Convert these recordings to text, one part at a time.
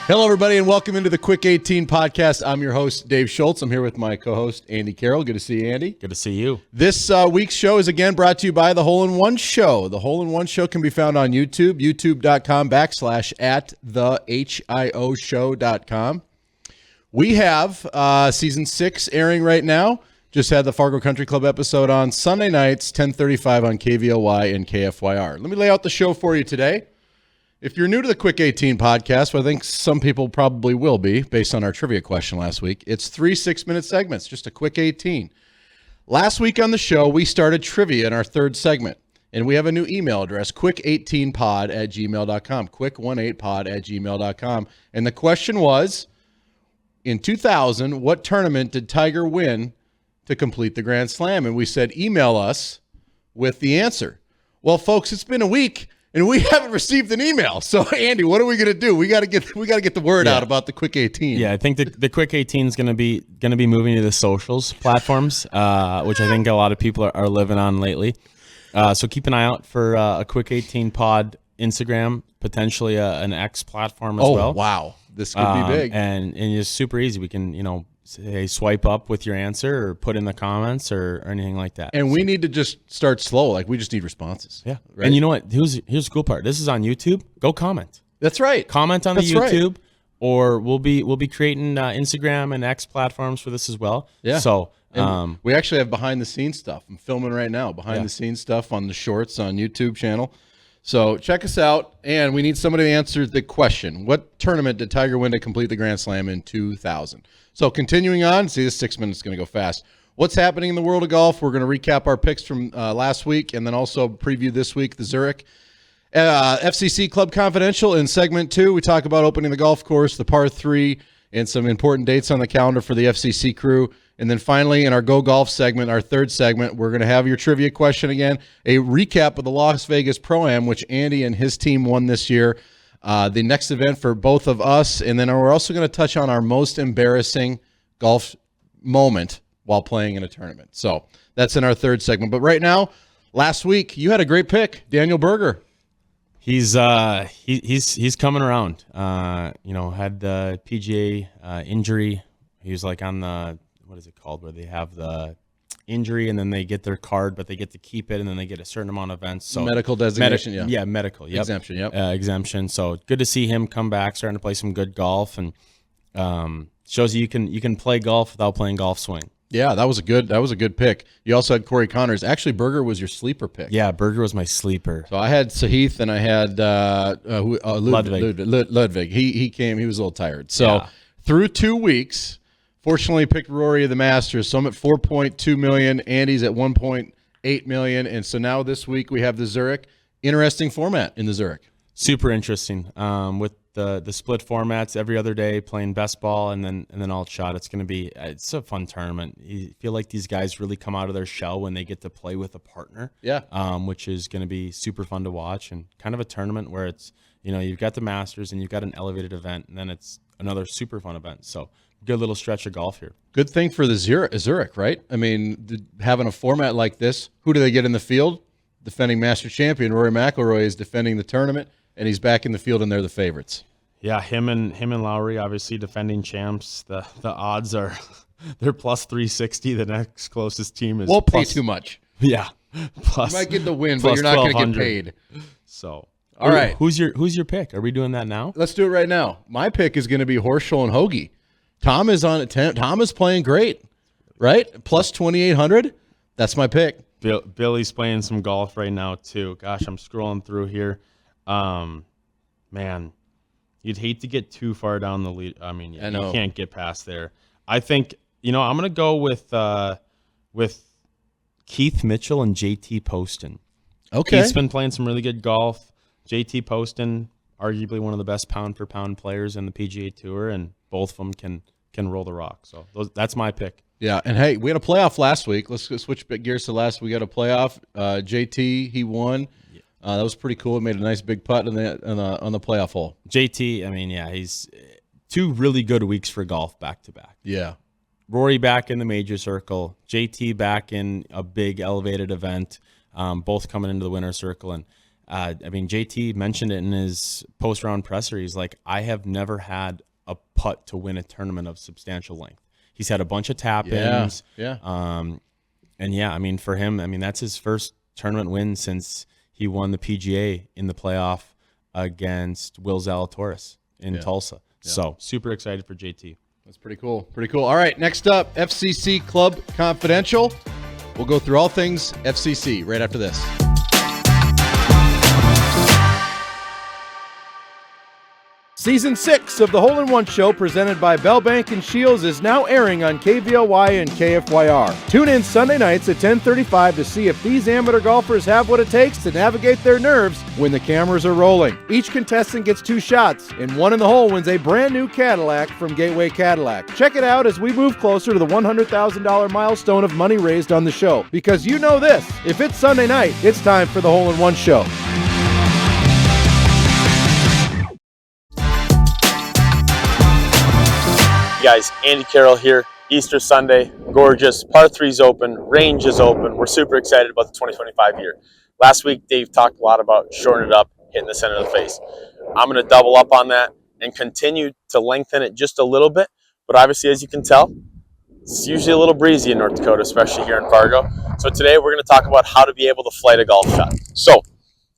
Hello, everybody, and welcome into the Quick 18 podcast. I'm your host, Dave Schultz. I'm here with my co-host, Andy Carroll. Good to see you, Andy. Good to see you. This week's show is again brought to you by The Hole in One Show. The Hole in One Show can be found on YouTube, youtube.com/@thehio show.com. We have Season 6 airing right now. Just had the Fargo Country Club episode on Sunday nights, 10:35 on KVOY and KFYR. Let me lay out the show for you today. If you're new to the Quick 18 podcast, well, I think some people probably will be, based on our trivia question last week, it's 3 6-minute segments, just a Quick 18. Last week on the show, we started trivia in our third segment, and we have a new email address, quick18pod@gmail.com, quick18pod@gmail.com. And the question was, in 2000, what tournament did Tiger win to complete the Grand Slam? And we said, email us with the answer. Well, folks, it's been a week, and we haven't received an email. So, Andy, what are we going to do? We got to get the word out about the Quick 18. Yeah, I think the Quick 18 is going to be moving to the socials platforms, which I think a lot of people are living on lately. So keep an eye out for a Quick 18 pod Instagram, potentially an X platform as well. Oh, wow. This could be big. And it's super easy. We can, say swipe up with your answer or put in the comments or anything like that. And we need to just start slow. Like, we just need responses. Yeah. Right? And you know what? Here's the cool part. This is on YouTube. Go comment. That's right. Comment on the That's YouTube, right. Or we'll be creating Instagram and X platforms for this as well. Yeah. So we actually have behind the scenes stuff. I'm filming right now. Behind the scenes stuff on the Shorts on YouTube channel. So check us out. And we need somebody to answer the question: what tournament did Tiger win to complete the Grand Slam in 2000? So continuing on, see, this 6 minutes is going to go fast. What's happening in the world of golf? We're going to recap our picks from last week and then also preview this week, the Zurich. FCC Club Confidential in segment 2. We talk about opening the golf course, the par 3, and some important dates on the calendar for the FCC crew. And then finally, in our Go Golf segment, our third segment, we're going to have your trivia question again, a recap of the Las Vegas Pro-Am, which Andy and his team won this year. The next event for both of us, and then we're also going to touch on our most embarrassing golf moment while playing in a tournament. So that's in our third segment. But right now, last week you had a great pick, Daniel Berger. he's coming around. Had the PGA injury. He was like on the, what is it called, where they have the injury and then they get their card, but they get to keep it, and then they get a certain amount of events. So medical designation, medical, yep. Exemption, yep. Exemption. So good to see him come back, starting to play some good golf, and shows you can play golf without playing golf swing. Yeah, that was a good pick. You also had Corey Connors. Actually, Berger was your sleeper pick. Yeah, Berger was my sleeper. So I had Sahith and I had Ludwig. He came. He was a little tired. So through 2 weeks. Fortunately, picked Rory of the Masters, so I'm at $4.2 million. Andy's at $1.8 million, and so now this week we have the Zurich. Interesting format in the Zurich. Super interesting. With the split formats every other day, playing best ball and then alt shot. It's a fun tournament. You feel like these guys really come out of their shell when they get to play with a partner. Yeah. Which is going to be super fun to watch, and kind of a tournament where it's you've got the Masters and you've got an elevated event, and then it's another super fun event. So. Good little stretch of golf here. Good thing for the Zurich, right? I mean, having a format like this, who do they get in the field? Defending Master Champion Rory McIlroy is defending the tournament, and he's back in the field, and they're the favorites. Yeah, him and Lowry, obviously defending champs. The odds are they're plus 360. The next closest team is won't pay too much. Yeah, plus, you might get the win, but you're not going to get paid. So. All right, who's your pick? Are we doing that now? Let's do it right now. My pick is going to be Horschel and Hoagie. Tom is on it. Tom is playing great, right? Plus 2,800. That's my pick. Billy's playing some golf right now too. Gosh, I'm scrolling through here. Man, you'd hate to get too far down the lead. I mean, you can't get past there. I think I'm gonna go with Keith Mitchell and JT Poston. Okay, Keith's been playing some really good golf. JT Poston, arguably one of the best pound-for-pound players in the PGA Tour, and both of them can roll the rock. So that's my pick. Yeah, and hey, we had a playoff last week. Let's switch gears to last week. We got a playoff. JT, he won. That was pretty cool. He made a nice big putt on the playoff hole. JT, I mean, he's 2 really good weeks for golf back-to-back. Yeah. Rory back in the major circle. JT back in a big elevated event, both coming into the winner's circle. And I mean, JT mentioned it in his post-round presser. He's like, I have never had a putt to win a tournament of substantial length. He's had a bunch of tap-ins. Yeah. And yeah, I mean, for him, I mean, that's his first tournament win since he won the PGA in the playoff against Will Zalatoris in Tulsa. Yeah. So super excited for JT. That's pretty cool. Pretty cool. All right, next up, FCC Club Confidential. We'll go through all things FCC right after this. Season 6 of the Hole in One Show, presented by Bell Bank and Shields, is now airing on KVLY and KFYR. Tune in Sunday nights at 10:35 to see if these amateur golfers have what it takes to navigate their nerves when the cameras are rolling. Each contestant gets 2 shots, and one in the hole wins a brand new Cadillac from Gateway Cadillac. Check it out as we move closer to the $100,000 milestone of money raised on the show. Because you know this, if it's Sunday night, it's time for the Hole in One Show. Guys, Andy Carroll here. Easter Sunday, gorgeous. Par 3's open, range is open. We're super excited about the 2025 year. Last week, Dave talked a lot about shortening it up, hitting the center of the face. I'm going to double up on that and continue to lengthen it just a little bit. But obviously, as you can tell, it's usually a little breezy in North Dakota, especially here in Fargo. So today, we're going to talk about how to be able to flight a golf shot. So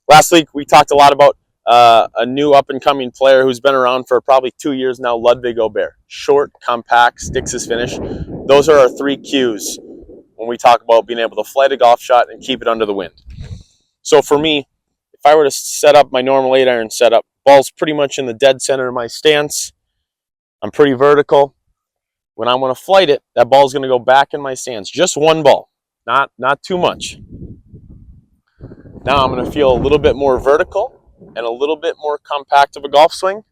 last week, we talked a lot about a new up-and-coming player who's been around for probably 2 years now, Ludwig Aubert. Short, compact, sticks his finish. Those are our 3 cues when we talk about being able to flight a golf shot and keep it under the wind. So for me, if I were to set up my normal 8-iron setup, ball's pretty much in the dead center of my stance. I'm pretty vertical. When I want to flight it, that ball's going to go back in my stance. Just one ball, not too much. Now I'm going to feel a little bit more vertical and a little bit more compact of a golf swing,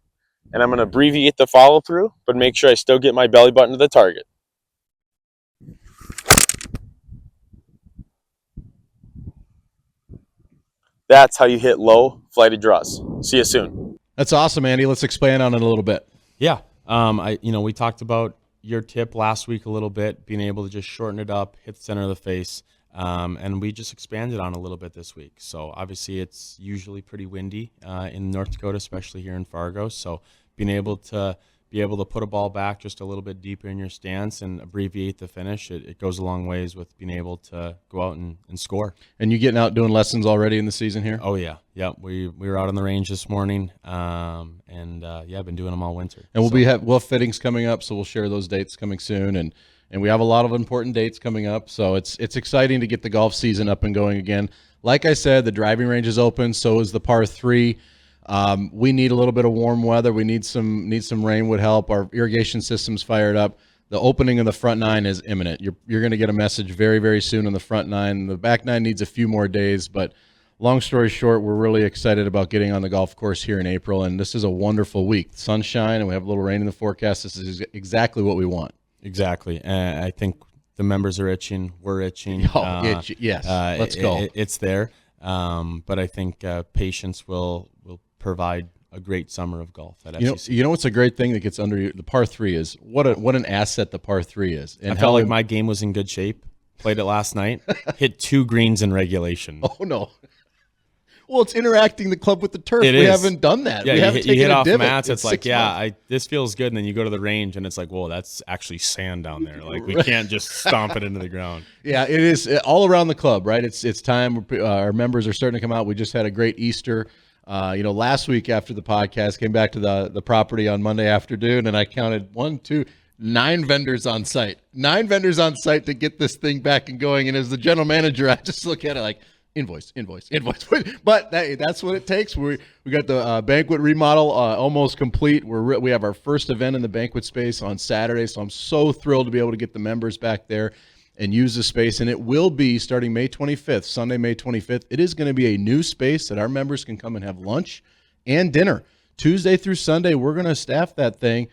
and I'm going to abbreviate the follow through, but make sure I still get my belly button to the target. That's how you hit low flighted draws. See you soon. That's awesome, Andy. Let's expand on it a little bit. Yeah. We talked about your tip last week a little bit, being able to just shorten it up, hit the center of the face. And we just expanded on a little bit this week. So obviously it's usually pretty windy in North Dakota, especially here in Fargo. So being able to put a ball back just a little bit deeper in your stance and abbreviate the finish, it goes a long ways with being able to go out and score. And you getting out doing lessons already in the season here? Oh yeah. We were out on the range this morning, I've been doing them all winter. And we'll have fittings coming up, so we'll share those dates coming soon. And we have a lot of important dates coming up, so it's exciting to get the golf season up and going again. Like I said, the driving range is open, so is the par 3. We need a little bit of warm weather. We need some rain would help. Our irrigation system's fired up. The opening of the front 9 is imminent. You're going to get a message very, very soon on the front 9. The back 9 needs a few more days, but long story short, we're really excited about getting on the golf course here in April, and this is a wonderful week. Sunshine, and we have a little rain in the forecast. This is exactly what we want. Exactly. I think the members are itching. We're itching. Yes. Let's go. It's there. But I think patience will provide a great summer of golf at FCC. You know what's a great thing that gets under you? The par 3 is what an asset the par 3 is. And I felt like my game was in good shape. Played it last night. Hit 2 greens in regulation. Oh no. Well, it's interacting the club with the turf. We haven't done that. Yeah, we haven't you hit a off divot. mats. It's like, this feels good. And then you go to the range and it's like, whoa, that's actually sand down there. Like we can't just stomp it into the ground. Yeah, it is all around the club, right? It's time. Our members are starting to come out. We just had a great Easter. Last week after the podcast, came back to the property on Monday afternoon, and I counted 9 vendors on site. 9 vendors on site to get this thing back and going. And as the general manager, I just look at it like, invoice. But that's what it takes. We got the banquet remodel almost complete. We have our first event in the banquet space on Saturday, so I'm so thrilled to be able to get the members back there and use the space. And it will be starting May 25th, Sunday, May 25th. It is going to be a new space that our members can come and have lunch and dinner. Tuesday through Sunday, we're going to staff that thing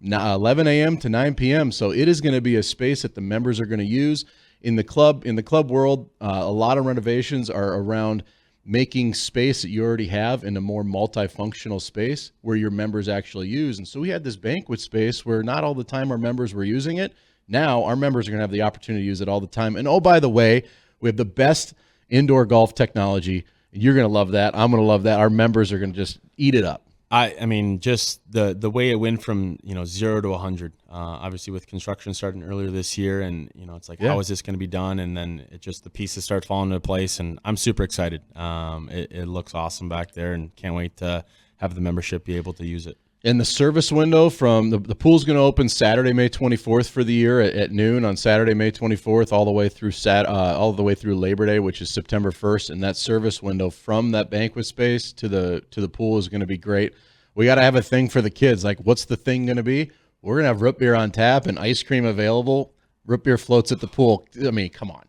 11 a.m. to 9 p.m. So it is going to be a space that the members are going to use. In the club world, a lot of renovations are around making space that you already have in a more multifunctional space where your members actually use. And so we had this banquet space where not all the time our members were using it. Now our members are going to have the opportunity to use it all the time. And oh, by the way, we have the best indoor golf technology You're going to love that. I'm going to love that. Our members are going to just eat it up. I mean, just the way it went from 0 to 100. Obviously, with construction starting earlier this year, and it's like, how is this going to be done? And then the pieces start falling into place, and I'm super excited. It looks awesome back there, and can't wait to have the membership be able to use it. And the service window from the pool's going to open Saturday, May 24th for the year at noon on Saturday, May 24th, all the way through Labor Day, which is September 1st. And that service window from that banquet space to the pool is going to be great. We got to have a thing for the kids. Like, what's the thing going to be? We're going to have root beer on tap and ice cream available. Root beer floats at the pool. I mean, come on,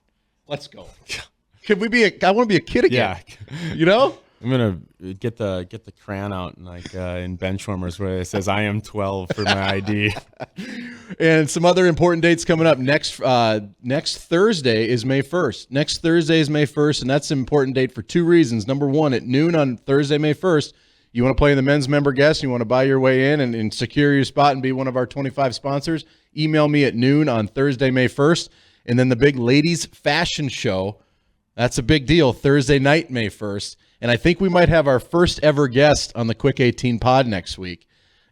let's go. Could we be? I want to be a kid again. Yeah. I'm gonna get the crayon out and in Benchwarmers where it says I am 12 for my ID. And some other important dates coming up. Next Thursday is May 1st. Next Thursday is May 1st, and that's an important date for two reasons. Number one, at noon on Thursday, May 1st, you want to play in the men's member guest, you want to buy your way in and secure your spot and be one of our 25 sponsors, email me at noon on Thursday, May 1st. And then the big ladies fashion show, that's a big deal, Thursday night, May 1st. And I think we might have our first ever guest on the Quick 18 pod next week,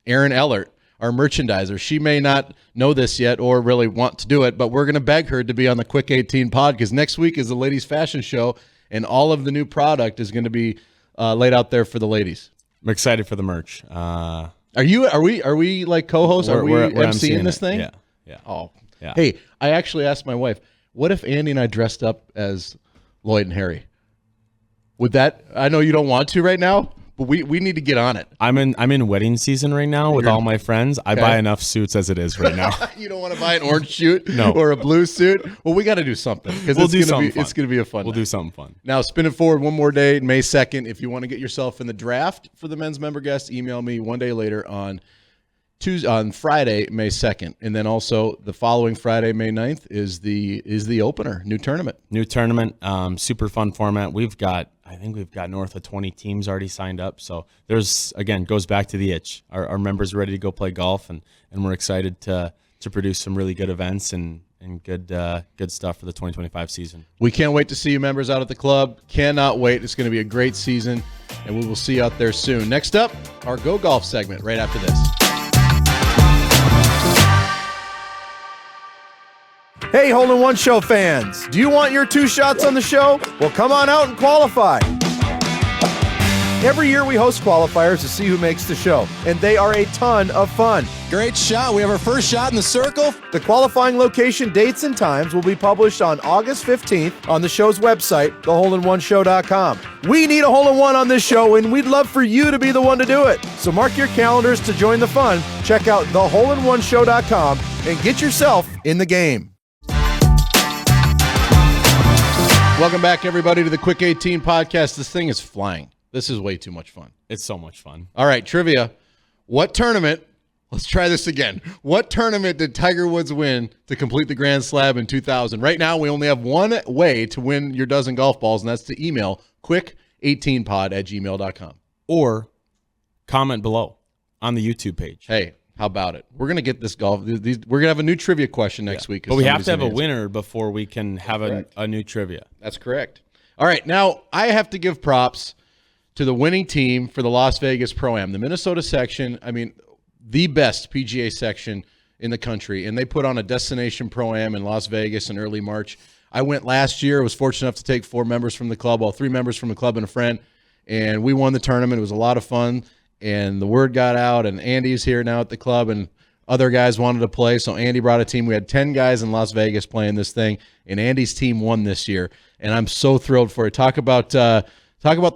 Erin Ellert, our merchandiser. She may not know this yet or really want to do it, but we're going to beg her to be on the Quick 18 pod because next week is the ladies fashion show, and all of the new product is going to be laid out there for the ladies. I'm excited for the merch. Are we like co-hosts? Are we MCing this thing? Yeah. Oh, yeah. Hey, I actually asked my wife, what if Andy and I dressed up as Lloyd and Harry? Would that? I know you don't want to right now, but we need to get on it. I'm in wedding season right now with all my friends. I buy enough suits as it is right now. You don't want to buy an orange suit No. or a blue suit? Well, we got to do something because it's going to be a fun We'll night. do something fun. Now, spin it forward one more day, May 2nd. If you want to get yourself in the draft for the men's member guest, email me one day later on Friday, May 2nd. And then also the following Friday, May 9th is the opener, new tournament. Super fun format. I think we've got north of 20 teams already signed up. So goes back to the itch. Our members are ready to go play golf, and we're excited to produce some really good events and good stuff for the 2025 season. We can't wait to see you members out at the club. Cannot wait. It's going to be a great season, and we will see you out there soon. Next up, our Go Golf segment right after this. Hey, Hole in One Show fans, do you want your 2 shots on the show? Well, come on out and qualify. Every year we host qualifiers to see who makes the show, and they are a ton of fun. Great shot. We have our first shot in the circle. The qualifying location, dates, and times will be published on August 15th on the show's website, theholeinoneshow.com. We need a hole in one on this show, and we'd love for you to be the one to do it. So mark your calendars to join the fun. Check out theholeinoneshow.com and get yourself in the game. Welcome back, everybody, to the Quick 18 podcast. This thing is flying. This is way too much fun. It's so much fun. All right, trivia. What tournament, let's try this again. What tournament did Tiger Woods win to complete the Grand Slam in 2000? Right now, we only have one way to win your dozen golf balls, and that's to email quick18pod@gmail.com. Or comment below on the YouTube page. Hey, how about it? We're going to get this golf. We're going to have a new trivia question next week. But we have to have a winner before we can have a new trivia. That's correct. All right, now I have to give props to the winning team for the Las Vegas Pro-Am. The Minnesota section, I mean, the best PGA section in the country, and they put on a destination Pro-Am in Las Vegas in early March. I went last year. I was fortunate enough to take 4 members from the club, 3 members from the club and a friend, and we won the tournament. It was a lot of fun, and the word got out, and Andy's here now at the club, and other guys wanted to play, so Andy brought a team. We had 10 guys in Las Vegas playing this thing, and Andy's team won this year, and I'm so thrilled for it. Talk about the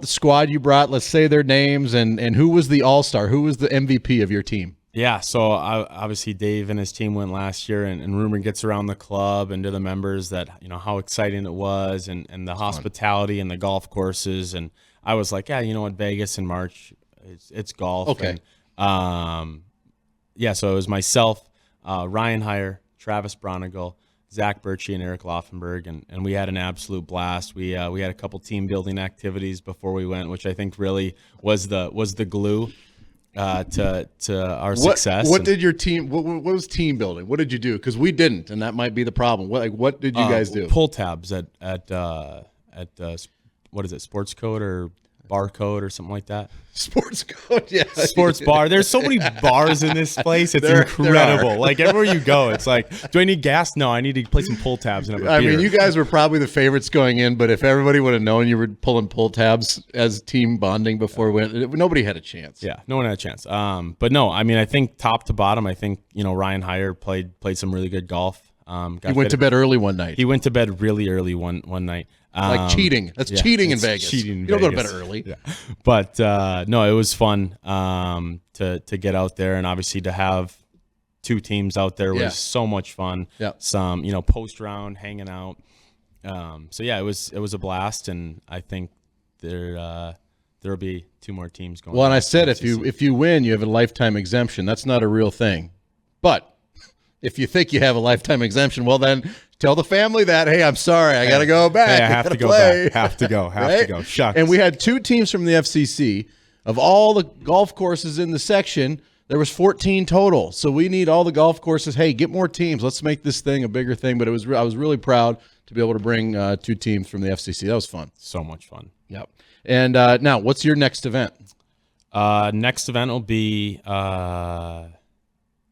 squad you brought. Let's say their names, and who was the all-star? Who was the MVP of your team? Yeah, so obviously Dave and his team went last year, and rumor gets around the club and to the members that, how exciting it was, and the hospitality and the golf courses. And I was like, yeah, you know what, Vegas in March, it's golf. Okay. And, so it was myself, Ryan Heyer, Travis Bronigal, Zach Birchie, and Eric Laufenberg, and we had an absolute blast. We had a couple team building activities before we went, which I think really was the glue to our success. What did your team? What was team building? What did you do? Because we didn't, and that might be the problem. What did you guys do? Pull tabs at what is it, sports code or bar code or something like that? Sports code, yeah. Sports bar. There's so many bars in this place. It's There incredible. are. Like everywhere you go, it's like, do I need gas? No, I need to play some pull tabs and have a I beer. mean, you guys were probably the favorites going in, but if everybody would have known you were pulling pull tabs as team bonding before nobody had a chance. Yeah, no one had a chance. But no, I mean, I think top to bottom, I think, Ryan Heyer played some really good golf. He went to bed early one night. He went to bed really early one night. Like cheating. That's cheating in it's Vegas. cheating in You don't go to Vegas. bed early. Yeah. But no, it was fun to get out there, and obviously to have two teams out there was so much fun. Yeah. Some post round hanging out. So yeah, it was a blast, and I think there'll be two more teams going. Well, and I back to said FCC. if you win, you have a lifetime exemption. That's not a real thing. But if you think you have a lifetime exemption, well then tell the family that, hey, I'm sorry, I got to go back. Hey, I have to go play. back. Have to go. Have to go. Shucks. And we had two teams from the FCC. Of all the golf courses in the section, there was 14 total. So we need all the golf courses. Hey, get more teams. Let's make this thing a bigger thing. But I was really proud to be able to bring two teams from the FCC. That was fun. So much fun. Yep. And now, what's your next event? Next event will be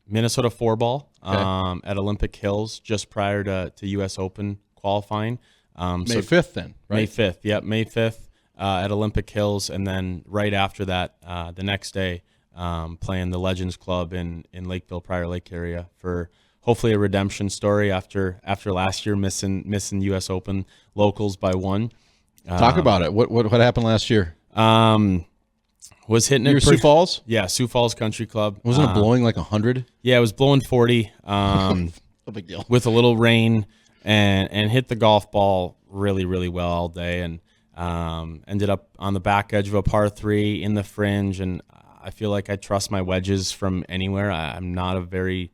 Minnesota 4-ball at Olympic Hills just prior to U.S. Open qualifying. May 5th then, right? May 5th, yep, May 5th at Olympic Hills. And then right after that, the next day, playing the Legends Club in Lakeville, Prior Lake area for hopefully a redemption story after last year missing U.S. Open locals by one. Talk about it. What happened last year? Was hitting Your it Sioux Falls? Yeah, Sioux Falls Country Club. Wasn't it blowing like 100? Yeah, it was blowing 40 No big deal. with a little rain, and hit the golf ball really, really well all day, and ended up on the back edge of a par 3 in the fringe. And I feel like I trust my wedges from anywhere. I'm not a very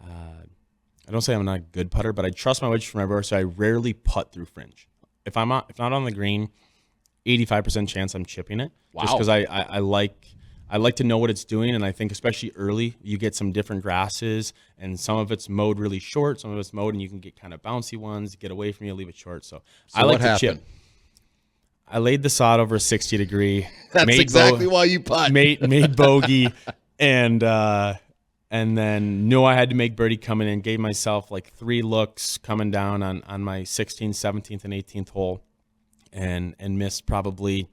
I don't say I'm not a good putter, but I trust my wedges from everywhere, so I rarely putt through fringe. If not on the green, 85% chance I'm chipping it. Wow. Just because I like to know what it's doing, and I think especially early, you get some different grasses, and some of it's mowed really short, some of it's mowed, and you can get kind of bouncy ones, get away from you, leave it short. So I like what to happened? chip. I laid the sod over a 60 degree. That's exactly why you putt. Made bogey, and then knew I had to make birdie coming in. Gave myself like 3 looks coming down on my 16th, 17th, and 18th hole, and missed probably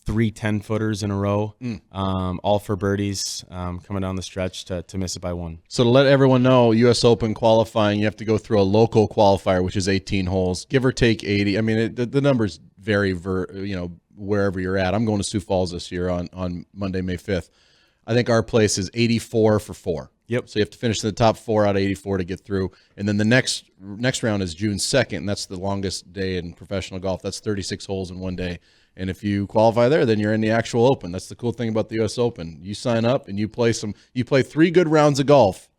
3 10-footers in a row, all for birdies, coming down the stretch to miss it by 1. So to let everyone know, U.S. Open qualifying, you have to go through a local qualifier, which is 18 holes, give or take 80. I mean, the numbers vary, wherever you're at. I'm going to Sioux Falls this year on Monday, May 5th. I think our place is 84 for 4. Yep. So you have to finish in the top 4 out of 84 to get through. And then the next round is June 2nd, and that's the longest day in professional golf. That's 36 holes in one day. And if you qualify there, then you're in the actual Open. That's the cool thing about the U.S. Open. You sign up and you play 3 good rounds of golf,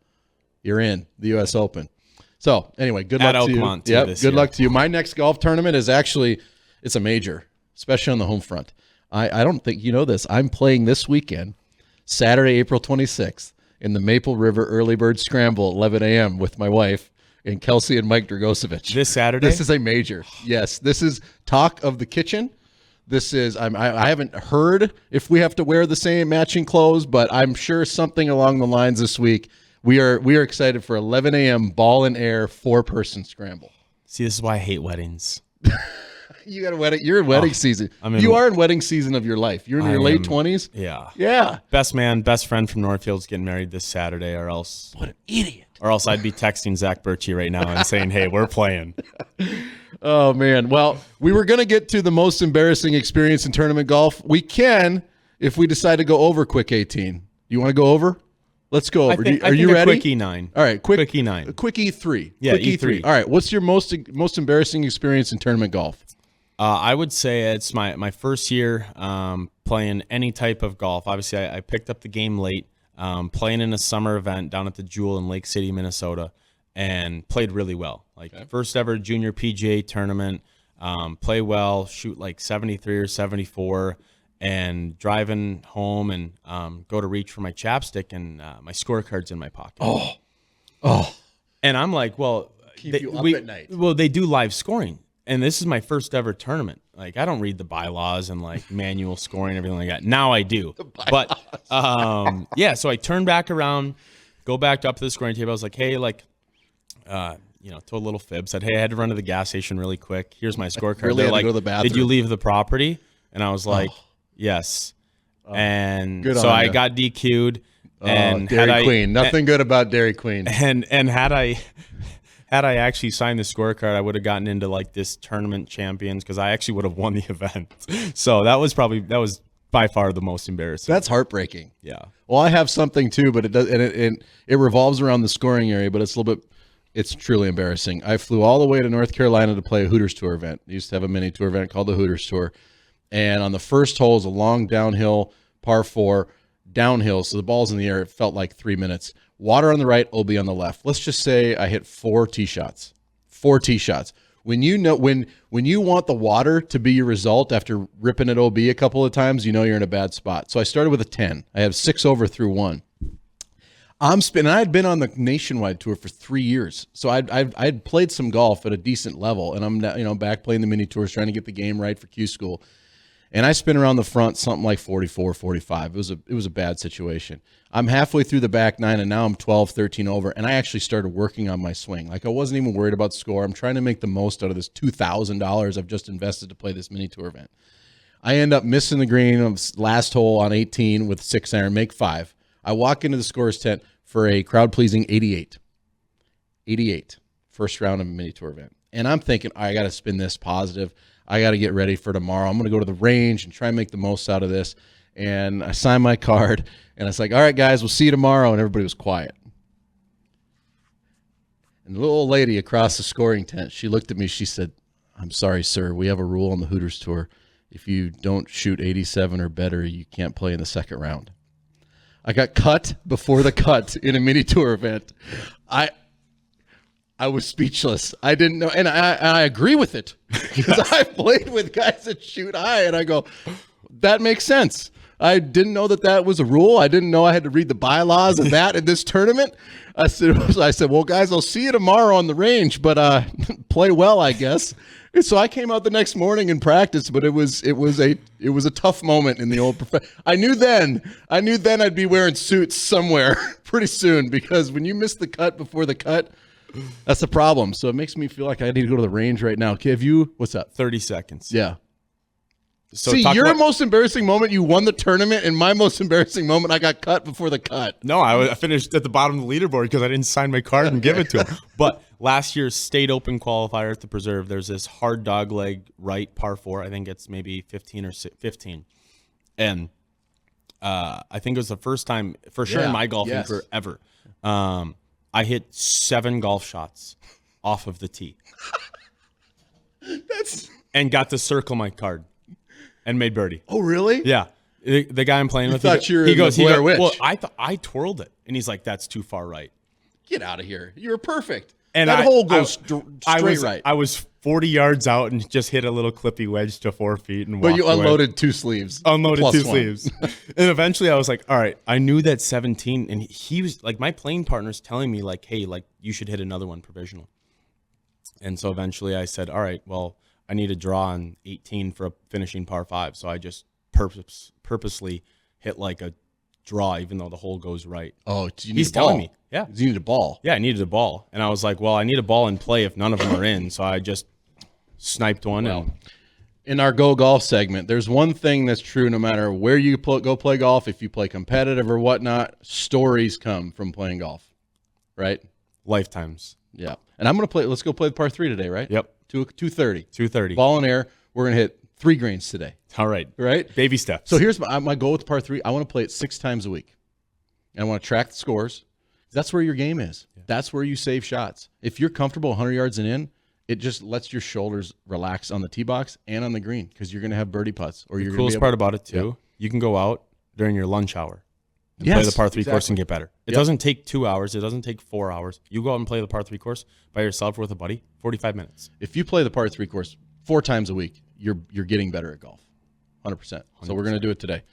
you're in the U.S. Open. So anyway, good luck to you. Oakmont, too, Yep, this good year. luck to you. My next golf tournament is actually, it's a major, especially on the home front. I don't think you know this. I'm playing this weekend, Saturday, April 26th, in the Maple River Early Bird Scramble at 11 a.m. with my wife and Kelsey and Mike Dragosevich. This Saturday? This is a major. Yes, this is Talk of the Kitchen. This is I haven't heard if we have to wear the same matching clothes, but I'm sure something along the lines this week. We are excited for 11 a.m. ball and air 4-person scramble. See, this is why I hate weddings. You got a wedding. You're in wedding season. I'm You are in wedding season of your life. You're in your late 20s. Yeah. Yeah. Best friend from Northfield's getting married this Saturday, or else What an idiot. Or else I'd be texting Zach Birchie right now and saying, hey, we're playing. Oh, man. Well, we were going to get to the most embarrassing experience in tournament golf. We can if we decide to go over quick 18. You want to go over? Let's go over. Are you ready? Quick E9. All right. Quick E9. Quick E3. Yeah, quick E3. All right. What's your most embarrassing experience in tournament golf? I would say it's my first year playing any type of golf. Obviously, I picked up the game late, playing in a summer event down at the Jewel in Lake City, Minnesota, and played really well. First ever junior PGA tournament, play well, shoot like 73 or 74, and driving home and go to reach for my chapstick, and my scorecard's in my pocket. Oh. And I'm like, well, Keep you up at night. Well, they do live scoring. And this is my first ever tournament. like I don't read the bylaws and like manual scoring and everything like that. Now I do. But yeah, so I turn back around, go back up to the scoring table. I was like, hey, like told a little fib, said, hey, I had to run to the gas station really quick. Here's my scorecard. Really They're had to like, go to the bathroom. did you leave the property? And I was like, yes. And good so on I ya. got DQ'd. And Dairy Queen. Nothing good about Dairy Queen. And had I actually signed the scorecard, I would have gotten into like this tournament champions because I actually would have won the event. So that was by far the most embarrassing. That's heartbreaking. Yeah. Well, I have something too, but it does, and it revolves around the scoring area, but it's truly embarrassing. I flew all the way to North Carolina to play a Hooters Tour event. I used to have a mini tour event called the Hooters Tour. And on the first hole is a long downhill, par 4, downhill, so the ball's in the air. It felt like 3 minutes. Water on the right, OB on the left. Let's just say I hit 4 tee shots. 4 tee shots. When you know when you want the water to be your result after ripping it OB a couple of times, you know you're in a bad spot. So I started with a 10. I have 6 over through 1. I had been on the nationwide tour for 3 years, so I'd played some golf at a decent level, and I'm back playing the mini tours, trying to get the game right for Q School. And I spin around the front something like 44, 45. It was a bad situation. I'm halfway through the back 9, and now I'm 12, 13 over, and I actually started working on my swing. Like, I wasn't even worried about score. I'm trying to make the most out of this $2,000 I've just invested to play this mini tour event. I end up missing the green of last hole on 18 with 6 iron, make 5. I walk into the scorer's tent for a crowd-pleasing 88. 88, first round of a mini tour event. And I'm thinking, I got to spin this positive. I got to get ready for tomorrow. I'm going to go to the range and try and make the most out of this. And I signed my card, and I was like, all right, guys, we'll see you tomorrow. And everybody was quiet. And the little old lady across the scoring tent, she looked at me. She said, I'm sorry, sir. We have a rule on the Hooters Tour. If you don't shoot 87 or better, you can't play in the second round. I got cut before the cut in a mini tour event. I was speechless. I didn't know, and I agree with it because I've played with guys that shoot high, and I go, that makes sense. I didn't know that was a rule. I didn't know I had to read the bylaws of that in this tournament. I said, well, guys, I'll see you tomorrow on the range, but play well, I guess. And so I came out the next morning in practice, but it was a tough moment in the old I knew then I'd be wearing suits somewhere pretty soon, because when you miss the cut before the cut, that's the problem. So it makes me feel like I need to go to the range right now. What's up? 30 seconds. Yeah. So see, your most embarrassing moment, you won the tournament, and my most embarrassing moment, I got cut before the cut. No, I finished at the bottom of the leaderboard because I didn't sign my card and give it to him. But last year's State Open qualifier at the Preserve, there's this hard dog leg right par 4. I think it's maybe 15 or 15. And I think it was the first time, for sure, in my golfing career ever. I hit 7 golf shots off of the tee. And got to circle my card and made birdie. Oh, really? Yeah. The guy I'm playing with, thought you were in the Blair Witch. Well, I twirled it. And he's like, that's too far right. Get out of here. You were perfect. And that hole goes straight right. I was 40 yards out and just hit a little clippy wedge to 4 feet. But you unloaded 2 sleeves. Unloaded plus 2 1. sleeves. And eventually I was like, all right, I knew that 17. And he was like, my playing partner's telling me like, hey, like you should hit another one provisional. And so eventually I said, all right, well, I need a draw on 18 for a finishing par 5. So I just purposely hit like a draw, even though the hole goes right. Oh, he's telling me. Yeah. You needed a ball. Yeah, I needed a ball. And I was like, well, I need a ball in play if none of them are in. So I just sniped one. Well, in our Go Golf segment, there's one thing that's true no matter where you go play golf, if you play competitive or whatnot, stories come from playing golf, right? Lifetimes. Yeah. And let's go play the par 3 today, right? Yep. 230. 230. Ball in air. We're going to hit 3 greens today. All right. Right? Baby steps. So here's my goal with par 3. I want to play it 6 times a week. And I want to track the scores. That's where your game is. Yeah. That's where you save shots. If you're comfortable 100 yards and in, it just lets your shoulders relax on the tee box and on the green because you're going to have birdie putts. Or you're the coolest part about it, too, you can go out during your lunch hour and play the par 3 course and get better. It doesn't take 2 hours. It doesn't take 4 hours. You go out and play the par 3 course by yourself or with a buddy, 45 minutes. If you play the par 3 course 4 times a week, you're getting better at golf. 100%. So we're going to do it today.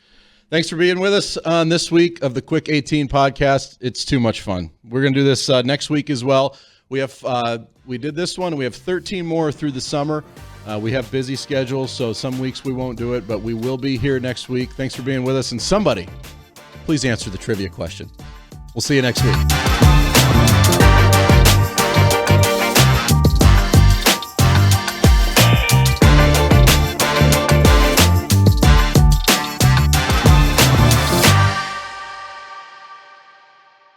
Thanks for being with us on this week of the Quick 18 podcast. It's too much fun. We're going to do this next week as well. We did this one. We have 13 more through the summer. We have busy schedules, so some weeks we won't do it, but we will be here next week. Thanks for being with us. And somebody, please answer the trivia question. We'll see you next week.